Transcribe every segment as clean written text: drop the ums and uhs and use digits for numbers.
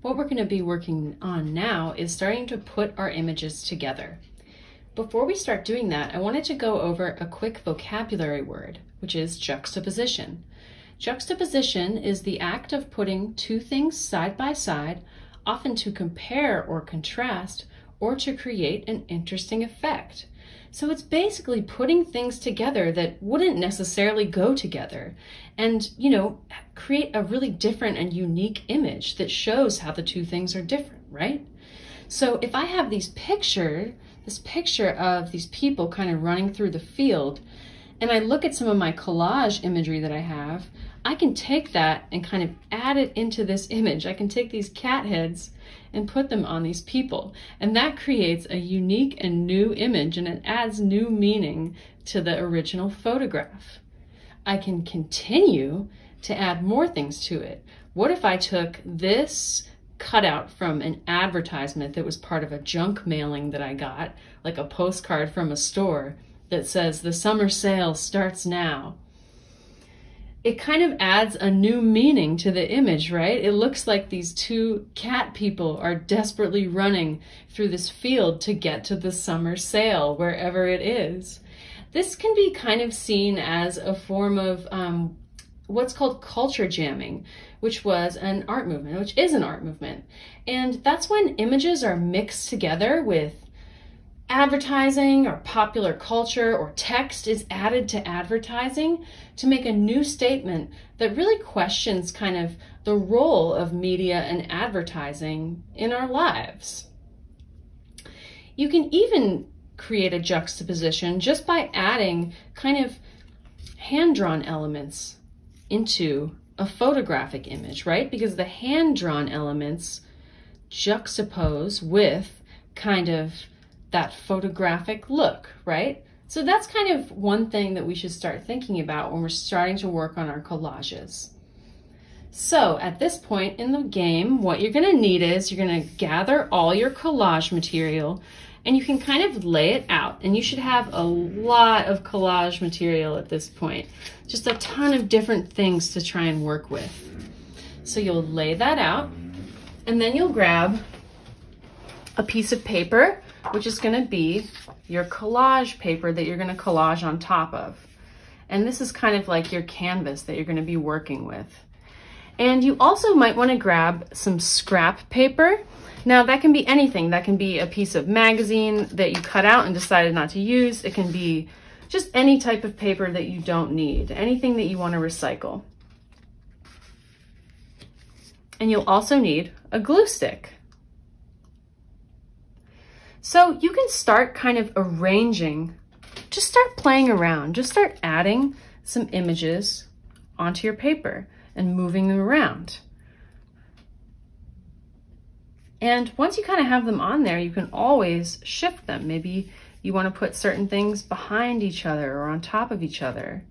What we're going to be working on now is starting to put our images together. Before we start doing that, I wanted to go over a quick vocabulary word, which is juxtaposition. Juxtaposition is the act of putting two things side by side, often to compare or contrast, or to create an interesting effect. So it's basically putting things together that wouldn't necessarily go together and, create a really different and unique image that shows how the two things are different, right? So if I have this picture of these people kind of running through the field, and I look at some of my collage imagery that I have, I can take that and kind of add it into this image. I can take these cat heads and put them on these people. And that creates a unique and new image, and it adds new meaning to the original photograph. I can continue to add more things to it. What if I took this cutout from an advertisement that was part of a junk mailing that I got, like a postcard from a store that says, "The summer sale starts now." It kind of adds a new meaning to the image, right? It looks like these two cat people are desperately running through this field to get to the summer sale, wherever it is. This can be kind of seen as a form of what's called culture jamming, which is an art movement. And that's when images are mixed together with advertising or popular culture, or text is added to advertising to make a new statement that really questions kind of the role of media and advertising in our lives. You can even create a juxtaposition just by adding kind of hand-drawn elements into a photographic image, right? Because the hand-drawn elements juxtapose with kind of that photographic look, right? So that's kind of one thing that we should start thinking about when we're starting to work on our collages. So at this point in the game, what you're gonna need is you're gonna gather all your collage material, and you can kind of lay it out. And you should have a lot of collage material at this point. Just a ton of different things to try and work with. So you'll lay that out, and then you'll grab a piece of paper, which is going to be your collage paper that you're going to collage on top of. And this is kind of like your canvas that you're going to be working with. And you also might want to grab some scrap paper. Now that can be anything. That can be a piece of magazine that you cut out and decided not to use. It can be just any type of paper that you don't need, anything that you want to recycle. And you'll also need a glue stick. So you can start kind of arranging, just start playing around, just start adding some images onto your paper and moving them around. And once you kind of have them on there, you can always shift them. Maybe you want to put certain things behind each other or on top of each other.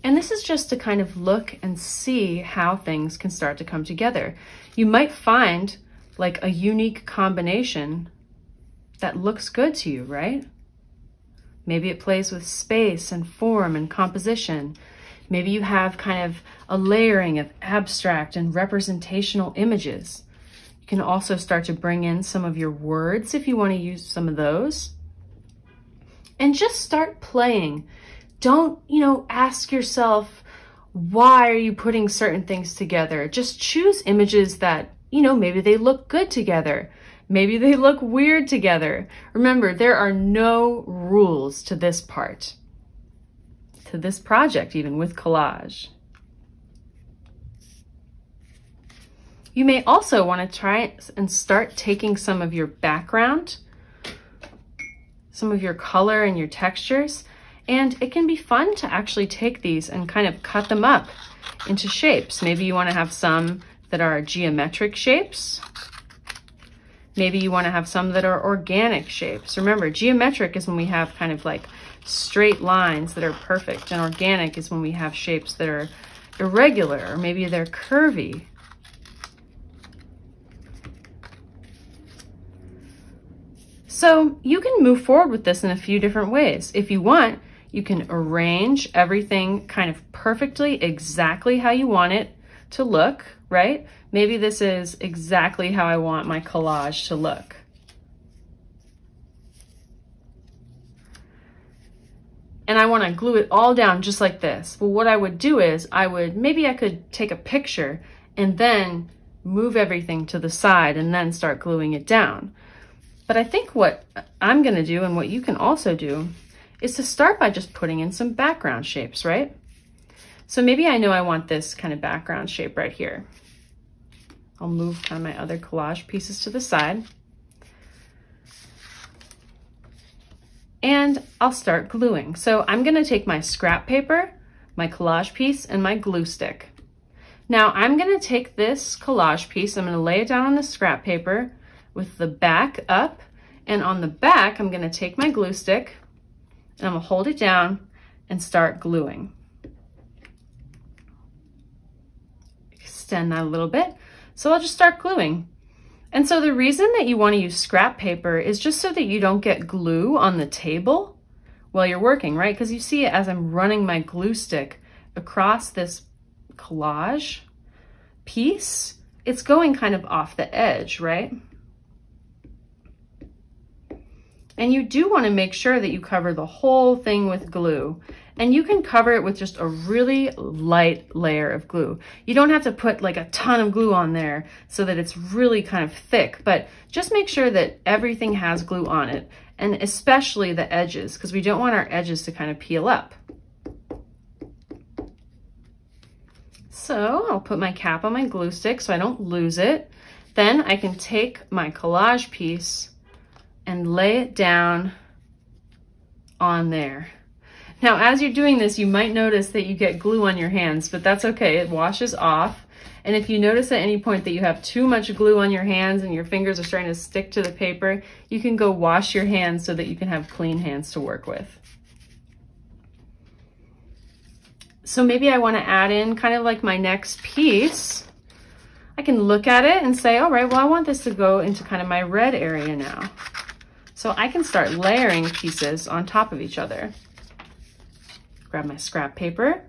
And this is just to kind of look and see how things can start to come together. You might find like a unique combination that looks good to you, right? Maybe it plays with space and form and composition. Maybe you have kind of a layering of abstract and representational images. You can also start to bring in some of your words if you want to use some of those. And just start playing. Don't, ask yourself, why are you putting certain things together? Just choose images that, maybe they look good together. Maybe they look weird together. Remember, there are no rules to this part, to this project, even with collage. You may also want to try and start taking some of your background, some of your color and your textures, and it can be fun to actually take these and kind of cut them up into shapes. Maybe you want to have some that are geometric shapes. Maybe you want to have some that are organic shapes. Remember, geometric is when we have kind of like straight lines that are perfect, and organic is when we have shapes that are irregular, or maybe they're curvy. So you can move forward with this in a few different ways. If you want, You can arrange everything kind of perfectly, exactly how you want it to look, right? Maybe this is exactly how I want my collage to look. And I want to glue it all down just like this. Well, what I would do is maybe I could take a picture and then move everything to the side and then start gluing it down. But I think what I'm going to do, and what you can also do, is to start by just putting in some background shapes, right? So maybe I know I want this kind of background shape right here. I'll move kind of my other collage pieces to the side. And I'll start gluing. So I'm going to take my scrap paper, my collage piece, and my glue stick. Now I'm going to take this collage piece, I'm going to lay it down on the scrap paper with the back up, and on the back I'm going to take my glue stick and I'm going to hold it down and start gluing. Extend that a little bit. So I'll just start gluing. And so the reason that you want to use scrap paper is just so that you don't get glue on the table while you're working, right? Because you see it as I'm running my glue stick across this collage piece, it's going kind of off the edge, right? And you do want to make sure that you cover the whole thing with glue. And you can cover it with just a really light layer of glue. You don't have to put like a ton of glue on there so that it's really kind of thick, but just make sure that everything has glue on it, and especially the edges, because we don't want our edges to kind of peel up. So I'll put my cap on my glue stick so I don't lose it. Then I can take my collage piece and lay it down on there. Now, as you're doing this, you might notice that you get glue on your hands, but that's okay, it washes off. And if you notice at any point that you have too much glue on your hands and your fingers are starting to stick to the paper, you can go wash your hands so that you can have clean hands to work with. So maybe I want to add in kind of like my next piece. I can look at it and say, all right, well, I want this to go into kind of my red area now. So I can start layering pieces on top of each other. Grab my scrap paper.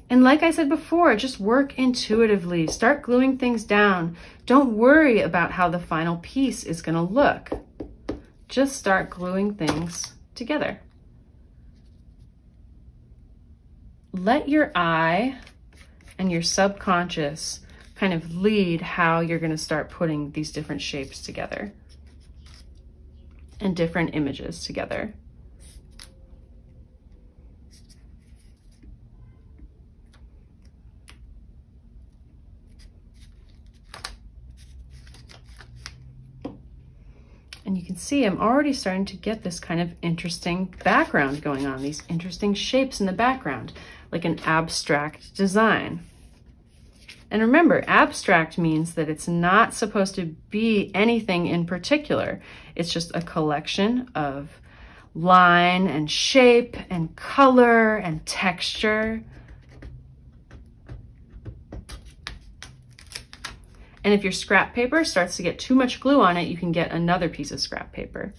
And like I said before, just work intuitively. Start gluing things down. Don't worry about how the final piece is going to look. Just start gluing things together. Let your eye and your subconscious kind of lead how you're going to start putting these different shapes together and different images together. And you can see I'm already starting to get this kind of interesting background going on, these interesting shapes in the background, like an abstract design. And remember, abstract means that it's not supposed to be anything in particular. It's just a collection of line and shape and color and texture. And if your scrap paper starts to get too much glue on it, you can get another piece of scrap paper.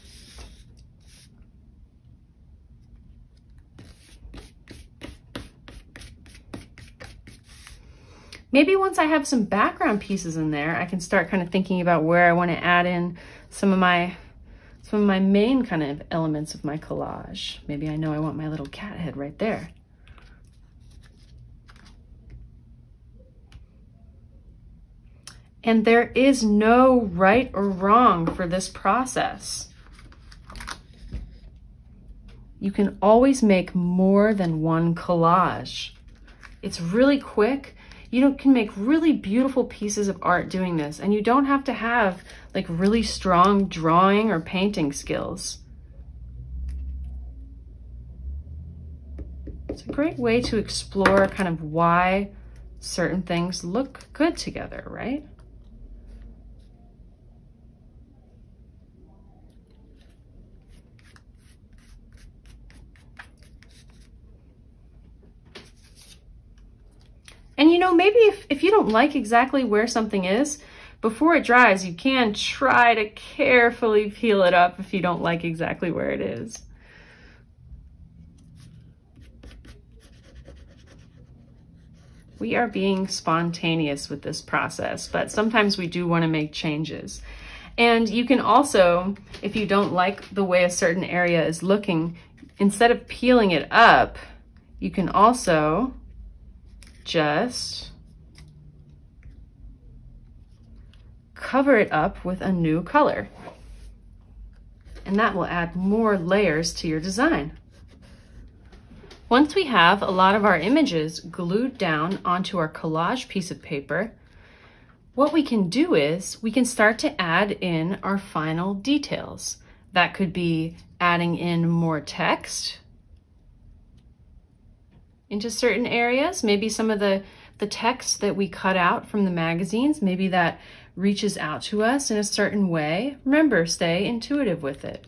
Maybe once I have some background pieces in there, I can start kind of thinking about where I want to add in some of my main kind of elements of my collage. Maybe I know I want my little cat head right there. And there is no right or wrong for this process. You can always make more than one collage. It's really quick. You can make really beautiful pieces of art doing this, and you don't have to have like really strong drawing or painting skills. It's a great way to explore kind of why certain things look good together, right? And you know, maybe if you don't like exactly where something is, before it dries, you can try to carefully peel it up if you don't like exactly where it is. We are being spontaneous with this process, but sometimes we do want to make changes. And you can also, if you don't like the way a certain area is looking, instead of peeling it up, you can also just cover it up with a new color. And that will add more layers to your design. Once we have a lot of our images glued down onto our collage piece of paper, what we can do is we can start to add in our final details. That could be adding in more text into certain areas. Maybe some of the text that we cut out from the magazines, maybe that reaches out to us in a certain way. Remember, stay intuitive with it.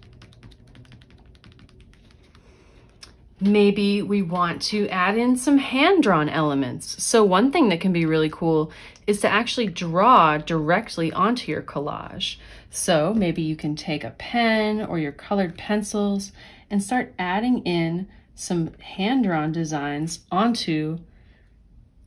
Maybe we want to add in some hand-drawn elements. So one thing that can be really cool is to actually draw directly onto your collage. So maybe you can take a pen or your colored pencils and start adding in some hand-drawn designs onto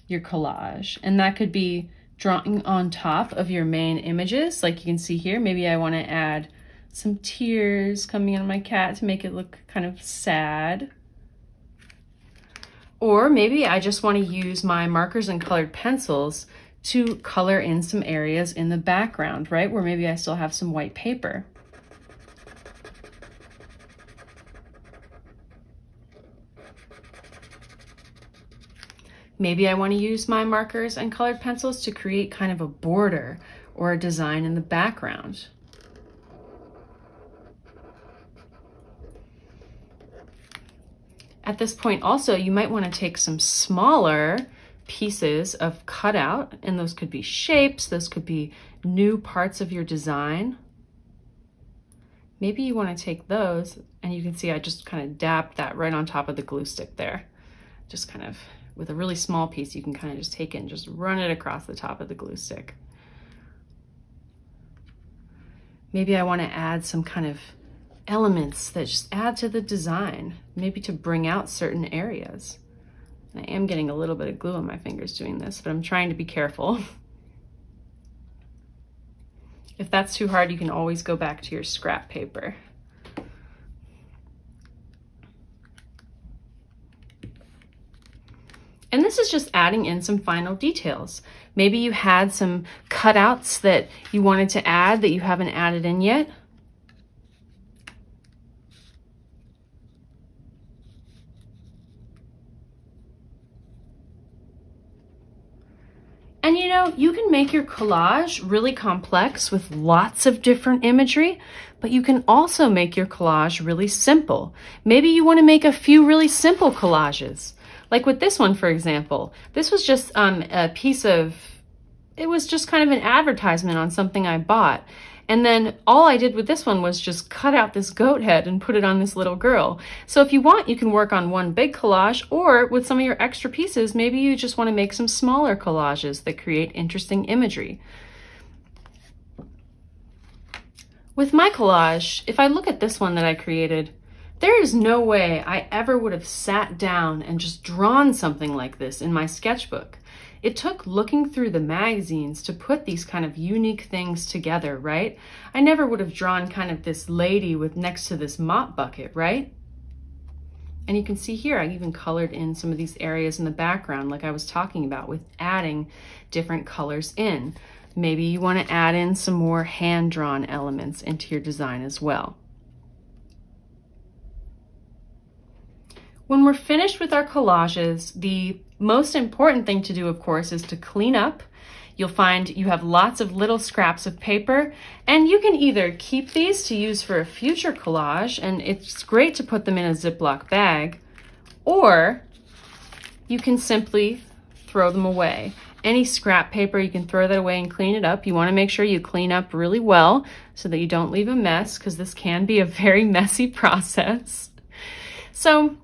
your collage. And that could be drawing on top of your main images. Like you can see here, maybe I want to add some tears coming out of my cat to make it look kind of sad. Or maybe I just want to use my markers and colored pencils to color in some areas in the background, right? Where maybe I still have some white paper. Maybe I want to use my markers and colored pencils to create kind of a border or a design in the background. At this point also, you might want to take some smaller pieces of cutout, and those could be shapes, those could be new parts of your design. Maybe you want to take those, and you can see I just kind of dabbed that right on top of the glue stick there. Just kind of, with a really small piece, you can kind of just take it and just run it across the top of the glue stick. Maybe I want to add some kind of elements that just add to the design, maybe to bring out certain areas. And I am getting a little bit of glue on my fingers doing this, but I'm trying to be careful. If that's too hard, you can always go back to your scrap paper. And this is just adding in some final details. Maybe you had some cutouts that you wanted to add that you haven't added in yet. And you know, you can make your collage really complex with lots of different imagery, but you can also make your collage really simple. Maybe you want to make a few really simple collages. Like with this one, for example, this was just a piece of, it was just kind of an advertisement on something I bought. And then all I did with this one was just cut out this goat head and put it on this little girl. So if you want, you can work on one big collage, or with some of your extra pieces, maybe you just want to make some smaller collages that create interesting imagery. With my collage, if I look at this one that I created, there is no way I ever would have sat down and just drawn something like this in my sketchbook. It took looking through the magazines to put these kind of unique things together, right? I never would have drawn kind of this lady with next to this mop bucket, right? And you can see here, I even colored in some of these areas in the background like I was talking about with adding different colors in. Maybe you want to add in some more hand-drawn elements into your design as well. When we're finished with our collages, the most important thing to do, of course, is to clean up. You'll find you have lots of little scraps of paper, and you can either keep these to use for a future collage, and it's great to put them in a Ziploc bag, or you can simply throw them away. Any scrap paper, you can throw that away and clean it up. You want to make sure you clean up really well so that you don't leave a mess, because this can be a very messy process. So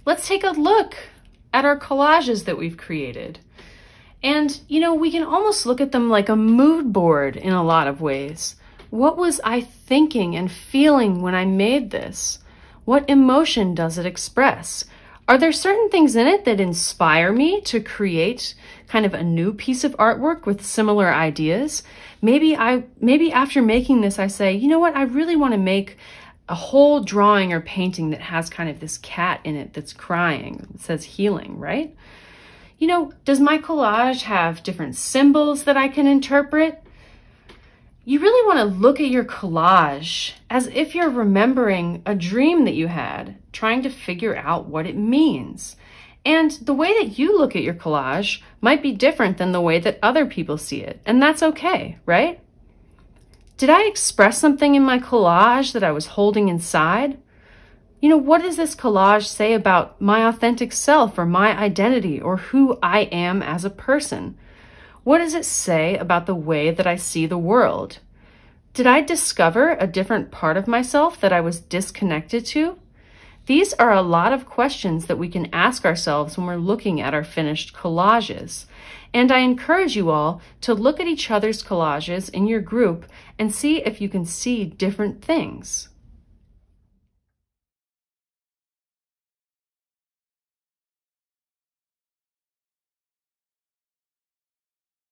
let's take a look at our collages that we've created. And, we can almost look at them like a mood board in a lot of ways. What was I thinking and feeling when I made this? What emotion does it express? Are there certain things in it that inspire me to create kind of a new piece of artwork with similar ideas? Maybe after making this, I say, you know what, I really want to make a whole drawing or painting that has kind of this cat in it that's crying. It says healing, right? Does my collage have different symbols that I can interpret? You really want to look at your collage as if you're remembering a dream that you had, trying to figure out what it means. And the way that you look at your collage might be different than the way that other people see it, and that's okay, right? Did I express something in my collage that I was holding inside? What does this collage say about my authentic self or my identity or who I am as a person? What does it say about the way that I see the world? Did I discover a different part of myself that I was disconnected to? These are a lot of questions that we can ask ourselves when we're looking at our finished collages. And I encourage you all to look at each other's collages in your group and see if you can see different things.